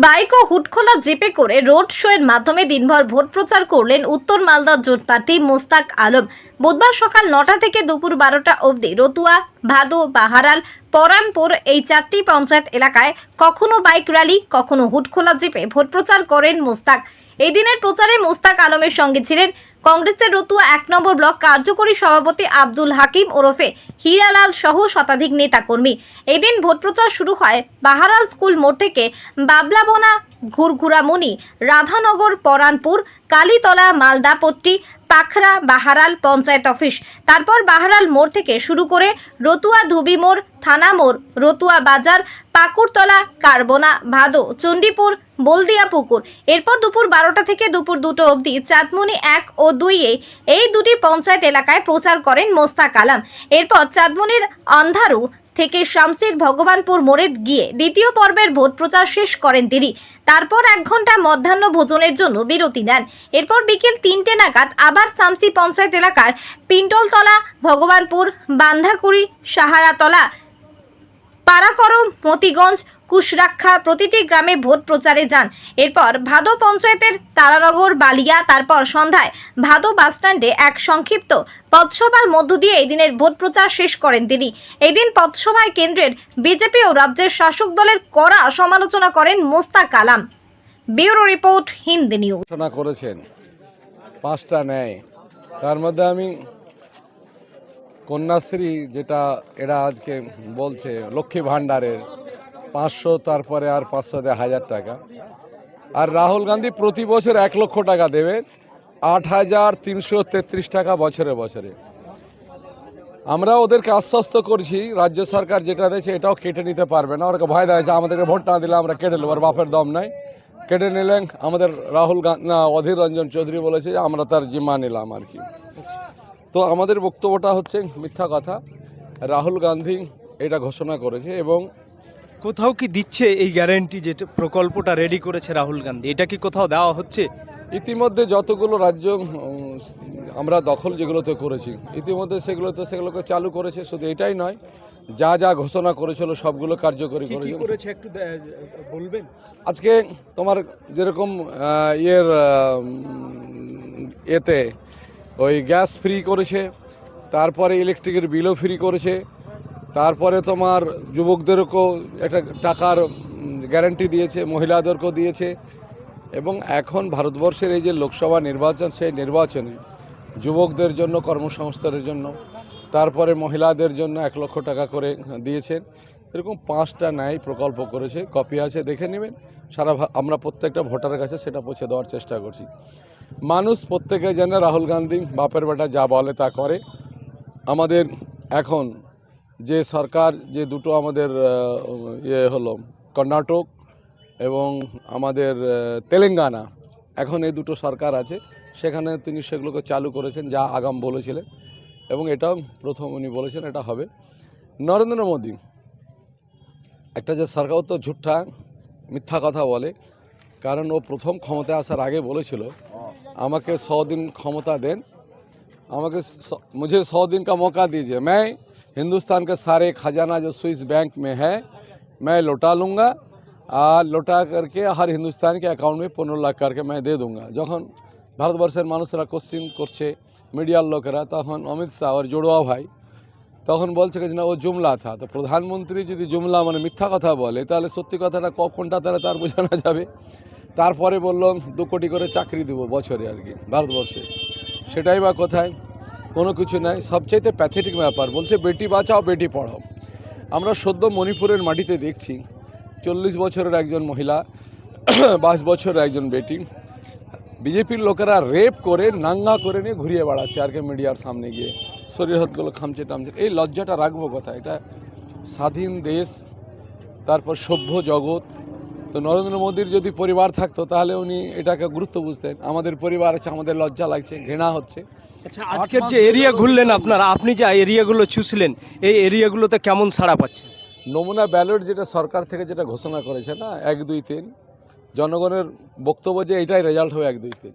Bike ও হুডখোলা জিপে করে road শোয়ের মাধ্যমে দিনভর ভোট প্রচার করলেন উত্তর মালদার জোট প্রার্থী মোস্তাক আলম। বুধবার সকাল 9টা থেকে দুপুর 12টা অবধি রতুয়া, ভাদো, বাহারাল, পরানপুর এই চারটি পঞ্চায়েত এলাকায় কখনো বাইক র্যালি, কখনো হুডখোলা জিপে ভোট প্রচার করেন মোস্তাক। এই দিনের প্রচারে মোস্তাক আলমের সঙ্গে ছিলেন কংগ্রেসের রতুয়া 1 নম্বর ব্লক কার্যকরী সভাপতি আব্দুল হাকিম ওরফে হীরালাল সহ শতাধিক নেতাকর্মী। এদিন ভোট প্রচার শুরু হয় বাহারাল স্কুল মোড় থেকে বাবলাবোনা, ঘুরঘুরামণি, রাধানগর, পরানপুর, কালীতলা, মালদাপট্টি, পাখরা, বাহারাল পঞ্চায়েত অফিস। তারপর বাহারাল মোড় থেকে শুরু করে রতুয়া ধুবি মোড়, থানা মোড়, রতুয়া বাজার, পাকুড়তলা, কারবোনা, ভাদো, চণ্ডীপুর, বলদিয়া পুকুর। এরপর দুপুর 12টা থেকে দুপুর 2টো অবধি চাঁদমণি 1 ও 2 এই দুটি পঞ্চায়েত এলাকায় প্রচার করেন মোস্তাক আলম। এরপর চাঁদমণির অন্ধারু থেকে শামসির ভগবানপুর মোড়ে গিয়ে দ্বিতীয় পর্বের ভোট প্রচার শেষ করেন তিনি। তারপর 1 ঘন্টা মধ্যাহ্ন ভোজনের জন্য বিরতি নেন। এরপর বিকেল 3টে নাগাদ আবার শামসি পঞ্চায়েত এলাকার পিন্টলতলা, ভগবানপুর, বান্ধাকুড়ি, সাহারাতলা, পাড়াকরম, মতিগঞ্জ, কুশরাক্ষা প্রতিটি গ্রামে ভোট প্রচারে যান। এরপর ভাদো পঞ্চায়েতের তারানগর, বালিয়া। তারপর সন্ধ্যায় ভাদো বাসস্ট্যান্ডে এক সংক্ষিপ্ত পথসভার মধ্য দিয়ে এই দিনের ভোট প্রচার শেষ করেন তিনি। এদিন পথসভায় কেন্দ্রের বিজেপি ও রাজ্যের শাসক দলের কড়া সমালোচনা করেন Mostak Alam. Bureau report, Hindi news. ঘোষণা করেছেন 5টা ন্যায়, তার মধ্যে আমি কন্যাশ্রী যেটা এরা আজকে বলছে লক্ষ্মী ভাণ্ডারের 500, তারপরে আর 500 দিয়ে 1000 টাকা, আর রাহুল গান্ধী প্রতি বছর 1 লক্ষ টাকা দেবেন, 8,333 টাকা বছরে বছরে। আমরা ওদেরকে আশ্বস্ত করছি রাজ্য সরকার যেটা দিয়েছে এটাও কেটে নিতে পারবে না। ওরা ভয় দেয় যে আমাদেরকে ভোট না দিলে আমরা কেটে নেব, আর বাপের দম নাই। কেটে নিলেন আমাদের রাহুল গান্ধী না অধীর রঞ্জন চৌধুরী বলেছে যে আমরা তার জিম্মা নিলাম আর কি। তো আমাদের বক্তব্যটা হচ্ছে মিথ্যা কথা। রাহুল গান্ধী এটা ঘোষণা করেছে এবং কোথাও কি দিচ্ছে এই গ্যারান্টি যে প্রকল্পটা রেডি করেছে রাহুল গান্ধী, এটা কি কোথাও দেওয়া হচ্ছে? ইতিমধ্যে যতগুলো রাজ্য আমরা দখল যেগুলোতে করেছি ইতিমধ্যে সেগুলোকে চালু করেছে। শুধু এটাই নয়, যা যা ঘোষণা করেছিল সবগুলো কার্যকরী করেছে একটু বলবেন? আজকে তোমার যেরকম এতে ওই গ্যাস ফ্রি করেছে, তারপরে ইলেকট্রিকের বিলও ফ্রি করেছে, তারপরে তোমার যুবকদেরকেও একটা টাকার গ্যারান্টি দিয়েছে, মহিলাদেরকেও দিয়েছে। এবং এখন ভারতবর্ষের এই যে লোকসভা নির্বাচন, সেই নির্বাচনে যুবকদের জন্য কর্মসংস্থানের জন্য, তারপরে মহিলাদের জন্য 1 লক্ষ টাকা করে দিয়েছেন। এরকম 5টা ন্যায় প্রকল্প করেছে, কপি আছে, দেখে নেবেন। আমরা প্রত্যেকটা ভোটারের কাছে সেটা পৌঁছে দেওয়ার চেষ্টা করছি। মানুষ প্রত্যেকে জানে রাহুল গান্ধী বাপের বেটা যা বলে তা করে। আমাদের এখন যে সরকার, যে দুটো আমাদের হলো কর্ণাটক এবং আমাদের তেলেঙ্গানা, এখন এই দুটো সরকার আছে, সেখানে তিনি সেগুলোকে চালু করেছেন যা আগাম বলেছিলেন, এবং এটাও প্রথম উনি বলেছেন এটা হবে। নরেন্দ্র মোদী একটা যে সরকার তো ঝুঠা মিথ্যা কথা বলে, কারণ ও প্রথম ক্ষমতায় আসার আগে বলেছিল আমাকে 100 दिन ক্ষমতা দেন, मुझे 100 दिन का मौका दीजिए, मैं हिंदुस्तान के सारे खजाना जो स्विस बैंक में है मैं लौटा लूँगा, लौटा करके हर हिंदुस्तान के अकाउंट में 15 लाख करके मैं दे दूँगा। যখন ভারতবর্ষের মানুষরা কোশ্চিন করছে, মিডিয়ার লোকেরা, তখন অমিত শাহ আর জড়ুয়া ভাই তখন বলছে যে না ও জুমলা থা। তো প্রধানমন্ত্রী যদি জুমলা মানে মিথ্যা কথা বলে, তাহলে সত্যি কথাটা কোনটা তার বোঝানো যাবে। তারপরে বললাম 2 কোটি করে চাকরি দেবো বছরে আর কি ভারতবর্ষে, সেটাই বা কোথায়? কোনো কিছু নাই। সবচাইতে প্যাথেটিক ব্যাপার বলছে বেটি বাঁচাও বেটি পড়াও। আমরা সদ্য মণিপুরের মাটিতে দেখছি 40 বছরের একজন মহিলা, 22 বছরের একজন বেটি, বিজেপির লোকেরা রেপ করে নাঙ্গা করে নিয়ে ঘুরিয়ে বেড়াচ্ছে আর কি মিডিয়ার সামনে গিয়ে, শরীর হাতগুলো খামচে টামছে। এই লজ্জাটা রাখবো কথা? এটা স্বাধীন দেশ, তারপর সভ্য জগৎ। তো নরেন্দ্র মোদীর যদি পরিবার থাকতো তাহলে উনি এটাকে গুরুত্ব বুঝতেন। আমাদের পরিবার আছে, আমাদের লজ্জা লাগছে, ঘৃণা হচ্ছে। আচ্ছা, আজকের যে এরিয়া ঘুরলেন আপনারা, আপনি যে এরিয়াগুলো চুষলেন, এই এরিয়াগুলোতে কেমন সাড়া পাচ্ছেন? নমুনা ব্যালট যেটা সরকার থেকে যেটা ঘোষণা করেছে না 1, 2, 3, জনগণের বক্তব্য যে এটাই রেজাল্ট হবে 1, 2, 3।